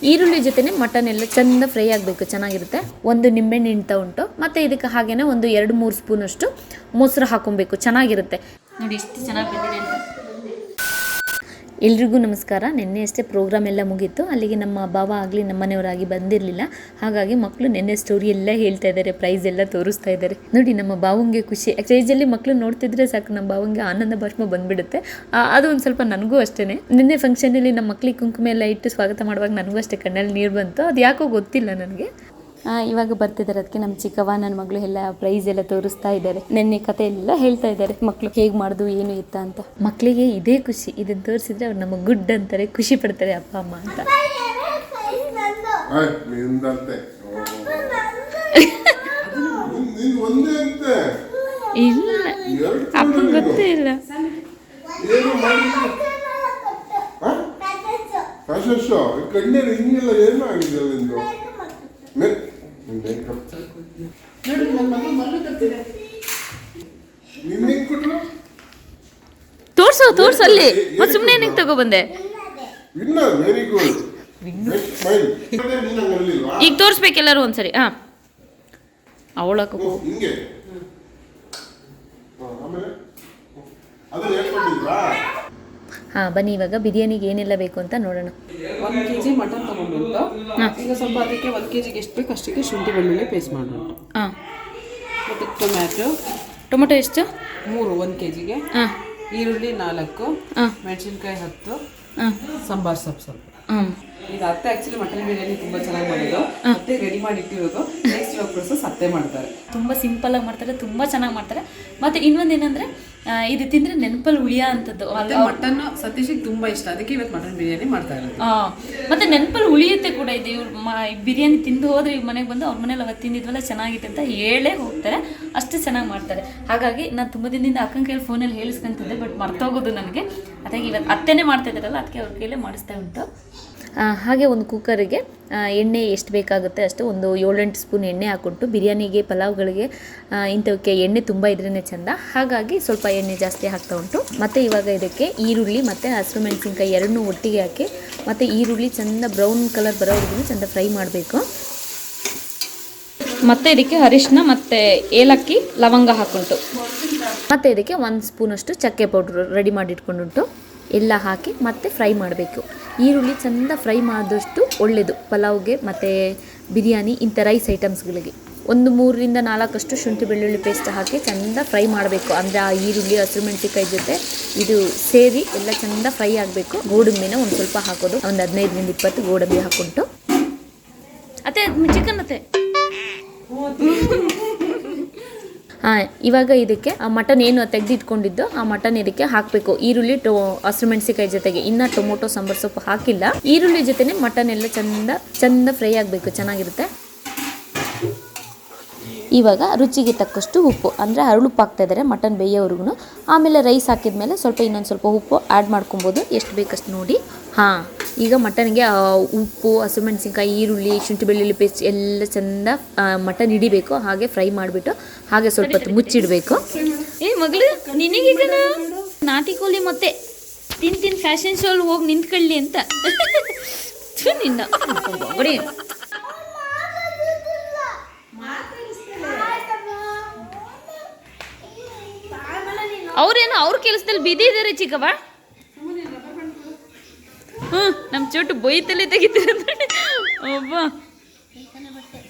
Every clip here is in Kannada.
ಈರುಳ್ಳಿ ಜೊತೆನೆ ಮಟನ್ ಎಲ್ಲ ಚಂದ ಫ್ರೈ ಆಗಬೇಕು, ಚೆನ್ನಾಗಿರುತ್ತೆ. ಒಂದು ನಿಂಬೆಹಣ್ಣು ಹಿಂಡ್ತಾ ಉಂಟು. ಮತ್ತು ಇದಕ್ಕೆ ಹಾಗೇನೆ ಒಂದು 2-3 ಸ್ಪೂನಷ್ಟು ಮೊಸರು ಹಾಕೊಬೇಕು, ಚೆನ್ನಾಗಿರುತ್ತೆ. ನೋಡಿ ಎಷ್ಟು ಚೆನ್ನಾಗಿ ಬಂದಿದೆ ಅಂತ. ಎಲ್ರಿಗೂ ನಮಸ್ಕಾರ. ನಿನ್ನೆ ಅಷ್ಟೇ ಪ್ರೋಗ್ರಾಮ್ ಎಲ್ಲ ಮುಗೀತು. ಅಲ್ಲಿಗೆ ನಮ್ಮ ಭಾವ ಆಗಲಿ ನಮ್ಮ ಮನೆಯವರಾಗಿ ಬಂದಿರಲಿಲ್ಲ. ಹಾಗಾಗಿ ಮಕ್ಕಳು ನಿನ್ನೆ ಸ್ಟೋರಿ ಎಲ್ಲ ಹೇಳ್ತಾ ಇದ್ದಾರೆ, ಪ್ರೈಸ್ ಎಲ್ಲ ತೋರಿಸ್ತಾ ಇದ್ದಾರೆ. ನೋಡಿ ನಮ್ಮ ಭಾವಂಗೆ ಖುಷಿ. ಸ್ಟೇಜಲ್ಲಿ ಮಕ್ಕಳು ನೋಡ್ತಿದ್ರೆ ಸಾಕು, ನಮ್ಮ ಭಾವಂಗೆ ಆನಂದ ಭಾಷ್ಮ ಬಂದ್ಬಿಡುತ್ತೆ. ಅದು ಒಂದು ಸ್ವಲ್ಪ ನನಗೂ ಅಷ್ಟೇ. ನಿನ್ನೆ ಫಂಕ್ಷನಲ್ಲಿ ನಮ್ಮ ಮಕ್ಕಳಿಗೆ ಕುಂಕುಮ ಎಲ್ಲ ಇಟ್ಟು ಸ್ವಾಗತ ಮಾಡುವಾಗ ನನಗೂ ಅಷ್ಟೇ ಕಣ್ಣಲ್ಲಿ ನೀರು ಬಂತು. ಅದು ಯಾಕೋ ಗೊತ್ತಿಲ್ಲ ನನಗೆ. ಇವಾಗ ಬರ್ತಿದ್ದಾರೆ. ಅದಕ್ಕೆ ನಮ್ಮ ಚಿಕ್ಕವ್ವ ನನ್ನ ಮಗಳು ಎಲ್ಲ ಪ್ರೈಸ್ ಎಲ್ಲ ತೋರಿಸ್ತಾ ಇದ್ದಾರೆ. ನಿನ್ನೆ ಕತೆ ಎಲ್ಲ ಹೇಳ್ತಾ ಇದ್ದಾರೆ, ಮಕ್ಕಳು ಹೇಗೆ ಮಾಡ್ದು ಏನು ಇತ್ತ ಅಂತ. ಮಕ್ಕಳಿಗೆ ಇದೇ ಖುಷಿ. ಇದನ್ನು ತೋರಿಸಿದ್ರೆ ಅವ್ರು ನಮಗೆ ಗುಡ್ ಅಂತಾರೆ, ಖುಷಿ ಪಡ್ತಾರೆ ಅಪ್ಪ ಅಮ್ಮ ಅಂತ. ಇಲ್ಲ ಅಪ್ಪ ಗೊತ್ತೇ ಇಲ್ಲ. ತೋರ್ಸಲ್ಲಿ ಮತ್ತೆ ಸುಮ್ಮನೆ ಏನಕ್ಕೆ ತಗೊಬಂದೆ? ಈಗ ತೋರಿಸ್ಬೇಕೆಲ್ಲರೂ ಒಂದ್ಸರಿ. ಅವಳಕ ಬನ್ನಿ ಇವಾಗ ಬಿರಿಯಾನಿಗೆ ಏನೆಲ್ಲ ಬೇಕು ಅಂತ ನೋಡೋಣ. 1 kg ಮಟನ್ ತಗೊಂಡ್ಬಿಟ್ಟು ಈಗ ಸ್ವಲ್ಪ ಅದಕ್ಕೆ 1 kgಗೆ ಎಷ್ಟು ಬೇಕು ಅಷ್ಟಕ್ಕೆ ಶುಂಠಿ ಬೆಳ್ಳುಳ್ಳಿ ಪೇಸ್ಟ್ ಮಾಡೋಣ. ಮತ್ತು ಟೊಮೆಟೊ ಎಷ್ಟು? 3 1 kgಗೆ. ಈರುಳ್ಳಿ 4, ಮೆಣಸಿನ್ಕಾಯಿ 10, ಸಾಂಬಾರ್ ಸ್ವಲ್ಪ. ಈಗ ಅತ್ತೆ ಆಕ್ಚುಲಿ ಮಟನ್ ಬಿರಿಯಾನಿ ತುಂಬಾ ಚೆನ್ನಾಗಿ ಮಾಡೋದು. ಅತ್ತೆ ರೆಡಿ ಮಾಡಿ ಇಟ್ಟಿರೋದು. ನೆಕ್ಸ್ಟ್ ಇವಾಗ ಪ್ರೊಸೆಸ್ ಅತ್ತೆ ಮಾಡ್ತಾರೆ. ತುಂಬ ಸಿಂಪಲ್ ಆಗಿ ಮಾಡ್ತಾರೆ, ತುಂಬ ಚೆನ್ನಾಗಿ ಮಾಡ್ತಾರೆ. ಮತ್ತೆ ಇನ್ನೊಂದು ಏನಂದ್ರೆ ಇದು ತಿಂದ್ರೆ ನೆನಪಲ್ಲಿ ಉಳಿಯ ಅಂತದ್ದು. ಮಟನ್ ಸತೀಶಿಗೆ ತುಂಬಾ ಇಷ್ಟ, ಅದಕ್ಕೆ ಇವತ್ತು ಮಟನ್ ಬಿರಿಯಾನಿ ಮಾಡ್ತಾ ಇರೋದು. ಮತ್ತೆ ನೆನಪಲ್ಲಿ ಉಳಿಯುತ್ತೆ ಕೂಡ. ಇದು ಇವ್ರು ಬಿರಿಯಾನಿ ತಿಂದು ಹೋದ್ರೆ ಇವ್ರ ಮನೆಗೆ ಬಂದು ಅವ್ರ ಮನೇಲಿ ಅವತ್ತು ತಿಂದಿದ್ವಲ್ಲ ಚೆನ್ನಾಗಿತ್ತು ಅಂತ ಹೇಳೇ ಹೋಗ್ತಾರೆ. ಅಷ್ಟು ಚೆನ್ನಾಗಿ ಮಾಡ್ತಾರೆ. ಹಾಗಾಗಿ ನಾನು ತುಂಬ ದಿನದಿಂದ ಅಕ್ಕನ ಕೈಯಲ್ಲಿ ಫೋನಲ್ಲಿ ಹೇಳಿಸ್ಕೊಂತಿದ್ದೆ, ಬಟ್ ಮರ್ತೋಗೋದು ನನಗೆ. ಅದಕ್ಕೆ ಇವತ್ತು ಅತ್ತೆನೇ ಮಾಡ್ತಾ ಇದ್ದಾರಲ್ಲ, ಅದಕ್ಕೆ ಅವ್ರ ಕೈಲೇ ಮಾಡಿಸ್ತಾ ಉಂಟು. ಹಾಗೆ ಒಂದು ಕುಕ್ಕರಿಗೆ ಎಣ್ಣೆ ಎಷ್ಟು ಬೇಕಾಗುತ್ತೆ ಅಷ್ಟು ಒಂದು 7-8 ಸ್ಪೂನ್ ಎಣ್ಣೆ ಹಾಕ್ಕೊಟ್ಟು, ಬಿರಿಯಾನಿಗೆ ಪಲಾವ್ಗಳಿಗೆ ಇಂಥವಕ್ಕೆ ಎಣ್ಣೆ ತುಂಬ ಇದ್ರೇ ಚೆಂದ. ಹಾಗಾಗಿ ಸ್ವಲ್ಪ ಎಣ್ಣೆ ಜಾಸ್ತಿ ಹಾಕ್ತಾ ಉಂಟು. ಮತ್ತು ಇವಾಗ ಇದಕ್ಕೆ ಈರುಳ್ಳಿ ಮತ್ತು ಹಸಿರು ಮೆಣಸಿನ್ಕಾಯಿ ಎರಡನ್ನೂ ಒಟ್ಟಿಗೆ ಹಾಕಿ, ಮತ್ತು ಈರುಳ್ಳಿ ಚೆಂದ ಬ್ರೌನ್ ಕಲರ್ ಬರೋವರೆಗೂ ಚೆಂದ ಫ್ರೈ ಮಾಡಬೇಕು. ಮತ್ತು ಇದಕ್ಕೆ ಅರಿಶಿನ ಮತ್ತು ಏಲಕ್ಕಿ ಲವಂಗ ಹಾಕ್ಕೊಂಡು, ಮತ್ತು ಇದಕ್ಕೆ 1 ಸ್ಪೂನಷ್ಟು ಚಕ್ಕೆ ಪೌಡ್ರು ರೆಡಿ ಮಾಡಿ ಇಟ್ಕೊಂಡುಂಟು. ಎಲ್ಲ ಹಾಕಿ ಮತ್ತೆ ಫ್ರೈ ಮಾಡಬೇಕು. ಈರುಳ್ಳಿ ಚೆಂದ ಫ್ರೈ ಮಾಡಿದಷ್ಟು ಒಳ್ಳೆಯದು ಪಲಾವ್ಗೆ ಮತ್ತು ಬಿರಿಯಾನಿ ಇಂಥ ರೈಸ್ ಐಟಮ್ಸ್ಗಳಿಗೆ. ಒಂದು 3-4 ಶುಂಠಿ ಬೆಳ್ಳುಳ್ಳಿ ಪೇಸ್ಟ್ ಹಾಕಿ ಚೆಂದ ಫ್ರೈ ಮಾಡಬೇಕು. ಅಂದರೆ ಆ ಈರುಳ್ಳಿ ಹಸಿರು ಮೆಣಸಿನ್ಕಾಯಿ ಜೊತೆ ಇದು ಸೇರಿ ಎಲ್ಲ ಚೆಂದ ಫ್ರೈ ಆಗಬೇಕು. ಗೋಡಂಬಿನ ಒಂದು ಸ್ವಲ್ಪ ಹಾಕೋದು, ಒಂದು 15-20 ಗೋಡಂಬಿ ಹಾಕ್ಕೊಂಡು. ಅತ್ತೆ ಚಿಕನ್ ಅತ್ತೆ ಇವಾಗ ಇದಕ್ಕೆ ಆ ಮಟನ್ ಏನು ತೆಗೆದಿಟ್ಕೊಂಡಿದ್ದು ಆ ಮಟನ್ ಇದಕ್ಕೆ ಹಾಕಬೇಕು. ಈರುಳ್ಳಿ ಹಸಿರು ಮೆಣಸಿನಕಾಯಿ ಜೊತೆಗೆ. ಇನ್ನು ಟೊಮೊಟೊ ಸಾಂಬಾರು ಸೊಪ್ಪು ಹಾಕಿಲ್ಲ. ಈರುಳ್ಳಿ ಜೊತೆನೆ ಮಟನ್ ಎಲ್ಲ ಚಂದ ಫ್ರೈ ಆಗಬೇಕು, ಚೆನ್ನಾಗಿರುತ್ತೆ. ಇವಾಗ ರುಚಿಗೆ ತಕ್ಕಷ್ಟು ಉಪ್ಪು, ಅಂದರೆ ಹರಳುಪ್ಪು ಹಾಕ್ತಾ ಇದ್ದಾರೆ ಮಟನ್ ಬೇಯೋವರೆಗೂ. ಆಮೇಲೆ ರೈಸ್ ಹಾಕಿದ್ಮೇಲೆ ಇನ್ನೊಂದು ಸ್ವಲ್ಪ ಉಪ್ಪು ಆ್ಯಡ್ ಮಾಡ್ಕೊಬೋದು, ಎಷ್ಟು ಬೇಕಷ್ಟು ನೋಡಿ. ಈಗ ಮಟನ್ಗೆ ಉಪ್ಪು, ಹಸಿಮೆಣಸಿನ್ಕಾಯಿ, ಈರುಳ್ಳಿ, ಶುಂಠಿ ಬೆಳ್ಳುಳ್ಳಿ ಪೇಸ್ಟ್ ಎಲ್ಲ ಚೆಂದ ಮಟನ್ ಹಿಡಿಬೇಕು. ಹಾಗೆ ಫ್ರೈ ಮಾಡಿಬಿಟ್ಟು ಹಾಗೆ ಸ್ವಲ್ಪ ಹೊತ್ತು ಮುಚ್ಚಿಡಬೇಕು. ಮಗಳು ನಿನಗೀಗ ನಾಟಿ ಕೋಳಿ ಮತ್ತೆ ತಿನ್ ಫ್ಯಾಷನ್ ಶೋ ಹೋಗಿ ನಿಂತ್ಕೊಳ್ಳಿ ಅಂತ ನಿನ್ನ ಬಡಿ. ಅವ್ರೇನೋ ಅವ್ರ ಕೆಲಸದಲ್ಲಿ ಬಿದಿ ಇದ್ದಾರೆ ಚಿಕ್ಕವ್ವ. ನಮ್ಮ ಚೋಟು ಬೊಯ್ತಲ್ಲೇ ತೆಗಿತಾರೆ. ಒಬ್ಬ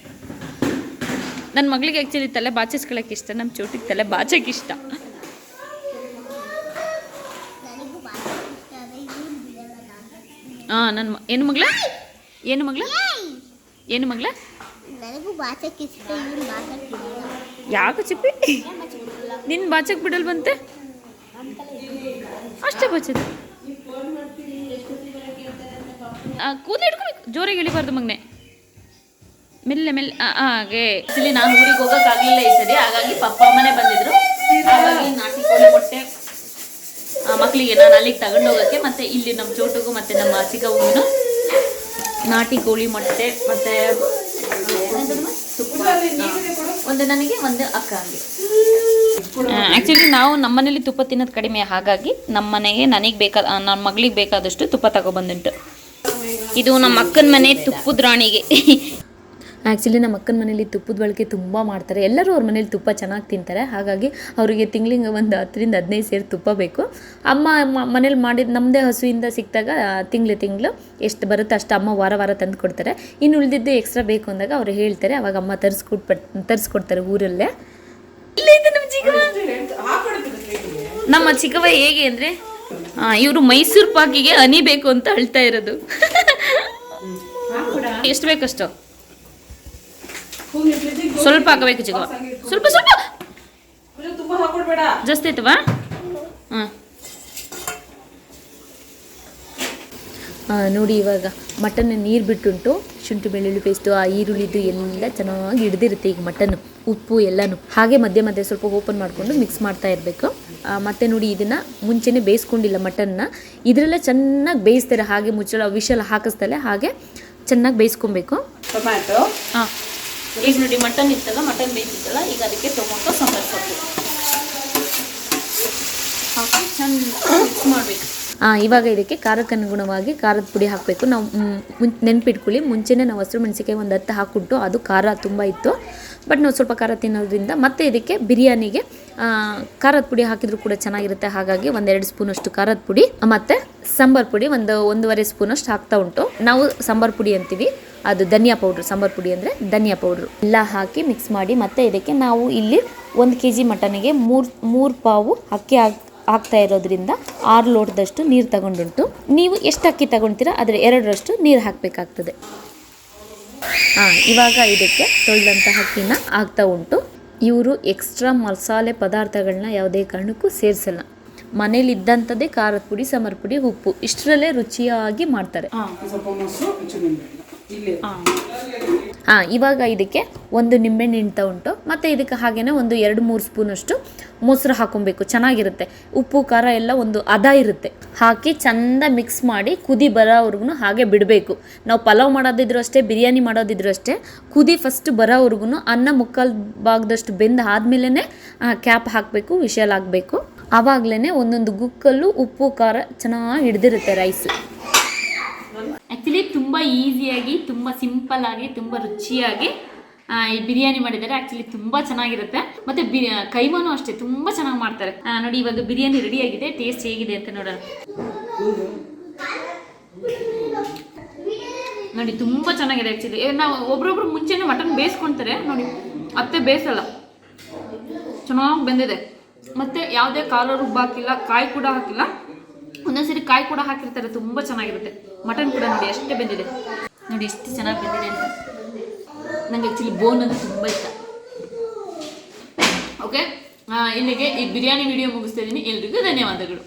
ನನ್ನ ಮಗಳಿಗೆ ಆ್ಯಕ್ಚುಲಿ ತಲೆ ಬಾಚಿಸ್ಕೊಳಕ್ಕೆ ಇಷ್ಟ, ನಮ್ಮ ಚೋಟಿಗೆ ತಲೆ ಬಾಚಕ್ಕೆ ಇಷ್ಟ. ನನ್ನ ಏನು ಮಗಳ ಯಾಕೆ ಚಿಪ್ಪಿ ನಿನ್ನ ಬಾಚಕ್ಕೆ ಬಿಡಲ್ ಬಂತೆ? ಅಷ್ಟೇ ಬಾಚದ ಕೂದಲು ಹಿಡ್ಕೊಬೇಕು, ಜೋರಾಗಿ ಎಳಿಬಾರ್ದು ಮಗನೆ, ಮೆಲ್ಲೆ ಹಾಗೆ. ಇಲ್ಲಿ ನಾನು ಊರಿಗೆ ಹೋಗೋಕ್ಕಾಗಲಿಲ್ಲ ಈ ಸರಿ, ಹಾಗಾಗಿ ಪಪ್ಪ ಅಮ್ಮನೇ ಬಂದಿದ್ರು. ಹಾಗಾಗಿ ನಾಟಿ ಕೋಳಿ ಮೊಟ್ಟೆ ಮಕ್ಕಳಿಗೆ ನಾನು ಅಲ್ಲಿಗೆ ತಗೊಂಡು ಹೋಗೋಕ್ಕೆ, ಮತ್ತು ಇಲ್ಲಿ ನಮ್ಮ ಚೋಟುಗೂ ಮತ್ತು ನಮ್ಮ ಚಿಕ್ಕವ್ವಗೂ ನಾಟಿ ಕೋಳಿ ಮೊಟ್ಟೆ ಮತ್ತು ತುಪ್ಪ, ಒಂದು ನನಗೆ ಒಂದು ಅಕ್ಕ ಹಂಗೆ. ಆ್ಯಕ್ಚುಲಿ ನಾವು ನಮ್ಮನೇಲಿ ತುಪ್ಪ ತಿನ್ನೋದು ಕಡಿಮೆ, ಹಾಗಾಗಿ ನಮ್ಮ ಮನೆಗೆ ನನಗೆ ಬೇಕಾದ ನನ್ನ ಮಗಳಿಗೆ ಬೇಕಾದಷ್ಟು ತುಪ್ಪ ತಗೊಬಂದುಂಟು. ಇದು ನಮ್ಮ ಅಕ್ಕನ ಮನೆ ತುಪ್ಪದ ರಾಣಿಗೆ. ಆ್ಯಕ್ಚುಲಿ ನಮ್ಮ ಅಕ್ಕನ ಮನೇಲಿ ತುಪ್ಪದ ಬಳಕೆ ತುಂಬ ಮಾಡ್ತಾರೆ. ಎಲ್ಲರೂ ಅವ್ರ ಮನೇಲಿ ತುಪ್ಪ ಚೆನ್ನಾಗಿ ತಿಂತಾರೆ. ಹಾಗಾಗಿ ಅವರಿಗೆ ತಿಂಗಳಿಗೆ ಒಂದು 10-15 ಸೇರು ತುಪ್ಪ ಬೇಕು. ಅಮ್ಮ ಮನೇಲಿ ಮಾಡಿದ ನಮ್ಮದೇ ಹಸುವಿಂದ ಸಿಕ್ಕಿದಾಗ ತಿಂಗಳು ಎಷ್ಟು ಬರುತ್ತೆ ಅಷ್ಟು ಅಮ್ಮ ವಾರ ತಂದು ಕೊಡ್ತಾರೆ. ಇನ್ನು ಉಳಿದಿದ್ದು ಎಕ್ಸ್ಟ್ರಾ ಬೇಕು ಅಂದಾಗ ಅವ್ರು ಹೇಳ್ತಾರೆ. ಅವಾಗ ಅಮ್ಮ ತರಿಸ್ಕೊಡ್ತಾರೆ ಊರಲ್ಲೇ. ನಮ್ಮ ಚಿಕ್ಕವ ಹೇಗೆ ಅಂದರೆ ಇವರು ಮೈಸೂರು ಪಾಕಿಗೆ ಹನಿ ಬೇಕು ಅಂತ ಅಳ್ತಾ ಇರೋದು. ಎಷ್ಟು ಬೇಕಷ್ಟು ಸ್ವಲ್ಪ ಹಾಕಬೇಕು ಚಿಕ್ಕವ. ಸ್ವಲ್ಪ ಜಾಸ್ತಿ ಆಯ್ತವಾ? ನೋಡಿ ಇವಾಗ ಮಟನ್ ನೀರು ಬಿಟ್ಟುಂಟು. ಶುಂಠಿ ಬೆಳ್ಳುಳ್ಳಿ ಪೇಸ್ಟು ಆ ಈರುಳ್ಳಿದು ಎಲ್ಲ ಚೆನ್ನಾಗಿ ಹಿಡ್ದಿರುತ್ತೆ ಈಗ ಮಟನ್ನು, ಉಪ್ಪು ಎಲ್ಲನೂ. ಹಾಗೆ ಮಧ್ಯೆ ಸ್ವಲ್ಪ ಓಪನ್ ಮಾಡಿಕೊಂಡು ಮಿಕ್ಸ್ ಮಾಡ್ತಾ ಇರಬೇಕು. ಮತ್ತು ನೋಡಿ ಇದನ್ನು ಮುಂಚೆನೇ ಬೇಯಿಸ್ಕೊಂಡಿಲ್ಲ ಮಟನ್ನ, ಇದರಲ್ಲೇ ಚೆನ್ನಾಗಿ ಬೇಯಿಸ್ತಾರೆ. ಹಾಗೆ ಮುಚ್ಚಳ ವಿಷಲ್ ಹಾಕಿಸ್ದಲೆ ಹಾಗೆ ಚೆನ್ನಾಗಿ ಬೇಯಿಸ್ಕೊಬೇಕು. ಟೊಮ್ಯಾಟೊ ಈಗ ನೋಡಿ ಮಟನ್ ಇತ್ತಲ್ಲ, ಮಟನ್ ಬೇಯಿಸಿತ್ತಲ್ಲ, ಈಗ ಅದಕ್ಕೆ ಟೊಮೊಟೊ ಸಾಂಬಾರು ಸೊಪ್ಪು ಹಾಕಿ ಚೆನ್ನಾಗಿ ಮಿಕ್ಸ್ ಮಾಡಬೇಕು. ಇವಾಗ ಇದಕ್ಕೆ ಖಾರಕ್ಕೆ ಅನುಗುಣವಾಗಿ ಖಾರದ ಪುಡಿ ಹಾಕಬೇಕು. ನಾವು ನೆನ್ಪಿಟ್ಕೊಳ್ಳಿ, ಮುಂಚೆನೇ ನಾವು ಹಸಿರು ಮೆಣಸಿಕಾಯಿ ಒಂದು 10 ಹಾಕ್ಬಿಟ್ಟು ಅದು ಖಾರ ತುಂಬ ಇತ್ತು. ಬಟ್ ನಾವು ಸ್ವಲ್ಪ ಖಾರ ತಿನ್ನೋದ್ರಿಂದ ಮತ್ತೆ ಇದಕ್ಕೆ ಬಿರಿಯಾನಿಗೆ ಖಾರದ ಪುಡಿ ಹಾಕಿದ್ರು ಕೂಡ ಚೆನ್ನಾಗಿರುತ್ತೆ. ಹಾಗಾಗಿ 1-2 ಸ್ಪೂನಷ್ಟು ಖಾರದ ಪುಡಿ ಮತ್ತು ಸಾಂಬಾರು ಪುಡಿ 1-1.5 ಸ್ಪೂನಷ್ಟು ಹಾಕ್ತಾ ಉಂಟು. ನಾವು ಸಾಂಬಾರು ಪುಡಿ ಅಂತೀವಿ, ಅದು ಧನಿಯಾ ಪೌಡ್ರು. ಸಾಂಬಾರು ಪುಡಿ ಅಂದರೆ ಧನಿಯಾ ಪೌಡ್ರು ಎಲ್ಲ ಹಾಕಿ ಮಿಕ್ಸ್ ಮಾಡಿ ಮತ್ತೆ ಇದಕ್ಕೆ ನಾವು ಇಲ್ಲಿ 1 kg ಮಟನಿಗೆ 3 ಪಾವು ಅಕ್ಕಿ ಹಾಕ್ತಾ ಇರೋದ್ರಿಂದ 6 ಲೋಟದಷ್ಟು ನೀರು ತಗೊಂಡುಂಟು. ನೀವು ಎಷ್ಟು ಅಕ್ಕಿ ತಗೊಳ್ತೀರಾ ಅದರ 2ರಷ್ಟು ನೀರು ಹಾಕಬೇಕಾಗ್ತದೆ. ಇವಾಗ ಇದಕ್ಕೆ ತೊಳೆದಂಥ ಅಕ್ಕಿನ ಹಾಕ್ತಾ ಉಂಟು. ಇವರು ಎಕ್ಸ್ಟ್ರಾ ಮಸಾಲೆ ಪದಾರ್ಥಗಳನ್ನ ಯಾವುದೇ ಕಾರಣಕ್ಕೂ ಸೇರಿಸಲ್ಲ. ಮನೇಲಿ ಇದ್ದಂಥದ್ದೇ ಖಾರದ ಪುಡಿ, ಸಾಂಬಾರು ಪುಡಿ, ಉಪ್ಪು ಇಷ್ಟರಲ್ಲೇ ರುಚಿಯಾಗಿ ಮಾಡ್ತಾರೆ. ಇವಾಗ ಇದಕ್ಕೆ 1 ನಿಂಬೆಹಣ್ಣು ಹಿಂಡ್ತಾ ಉಂಟು. ಮತ್ತು ಇದಕ್ಕೆ ಹಾಗೇನೆ 2-3 ಸ್ಪೂನಷ್ಟು ಮೊಸರು ಹಾಕೊಬೇಕು, ಚೆನ್ನಾಗಿರುತ್ತೆ. ಉಪ್ಪು ಖಾರ ಎಲ್ಲ ಒಂದು ಹದ ಇರುತ್ತೆ. ಹಾಕಿ ಚೆಂದ ಮಿಕ್ಸ್ ಮಾಡಿ ಕುದಿ ಬರೋವರೆಗೂ ಹಾಗೆ ಬಿಡಬೇಕು. ನಾವು ಪಲಾವ್ ಮಾಡೋದಿದ್ರು ಅಷ್ಟೇ, ಬಿರಿಯಾನಿ ಮಾಡೋದಿದ್ರು ಅಷ್ಟೇ, ಕುದಿ ಫಸ್ಟ್ ಬರೋವರೆಗೂ ಅನ್ನ 3/4 ಭಾಗದಷ್ಟು ಬೆಂದು ಆದಮೇಲೆ ಕ್ಯಾಪ್ ಹಾಕಬೇಕು, ವಿಷಲ್ ಆಗಬೇಕು. ಆವಾಗಲೇ ಒಂದೊಂದು ಗುಕ್ಕಲ್ಲೂ ಉಪ್ಪು ಖಾರ ಚೆನ್ನಾಗಿ ಹಿಡ್ದಿರುತ್ತೆ ರೈಸ್. ಆ್ಯಕ್ಚುಲಿ ತುಂಬ ಈಸಿಯಾಗಿ, ತುಂಬ ಸಿಂಪಲ್ಲಾಗಿ, ತುಂಬ ರುಚಿಯಾಗಿ ಈ ಬಿರಿಯಾನಿ ಮಾಡಿದ್ದಾರೆ. ಆ್ಯಕ್ಚುಲಿ ತುಂಬ ಚೆನ್ನಾಗಿರುತ್ತೆ. ಮತ್ತು ಕೈಮಾನು ಅಷ್ಟೇ ತುಂಬ ಚೆನ್ನಾಗಿ ಮಾಡ್ತಾರೆ. ನೋಡಿ ಇವಾಗ ಬಿರಿಯಾನಿ ರೆಡಿಯಾಗಿದೆ. ಟೇಸ್ಟ್ ಹೇಗಿದೆ ಅಂತ ನೋಡೋಣ. ನೋಡಿ ತುಂಬ ಚೆನ್ನಾಗಿದೆ. ಆ್ಯಕ್ಚುಲಿ ನಾವು ಒಬ್ರೊಬ್ರು ಮುಂಚೆನೇ ಮಟನ್ ಬೇಯಿಸ್ಕೊಳ್ತಾರೆ, ನೋಡಿ ಅತ್ತೆ ಬೇಯಿಸಲ್ಲ, ಚೆನ್ನಾಗಿ ಬೆಂದಿದೆ. ಮತ್ತು ಯಾವುದೇ ಖಾರ ರುಬ್ಬ ಹಾಕಿಲ್ಲ, ಕಾಯಿ ಕೂಡ ಹಾಕಿಲ್ಲ. ಒಂದೊಂದ್ಸರಿ ಕಾಯಿ ಕೂಡ ಹಾಕಿರ್ತಾರೆ, ತುಂಬ ಚೆನ್ನಾಗಿರುತ್ತೆ. ಮಟನ್ ಕೂಡ ನೋಡಿ ಅಷ್ಟೇ ಬೆಂದಿದೆ, ನೋಡಿ ಎಷ್ಟು ಚೆನ್ನಾಗಿ ಬೆಂದಿದೆ ಅಂತ. ನನಗೆ ಆ್ಯಕ್ಚುಲಿ ಬೋನ್ ಅಂದರೆ ತುಂಬ ಇಷ್ಟ. ಓಕೆ, ಇಲ್ಲಿಗೆ ಈ ಬಿರಿಯಾನಿ ವಿಡಿಯೋ ಮುಗಿಸ್ತಾ ಇದ್ದೀನಿ. ಎಲ್ರಿಗೂ ಧನ್ಯವಾದಗಳು.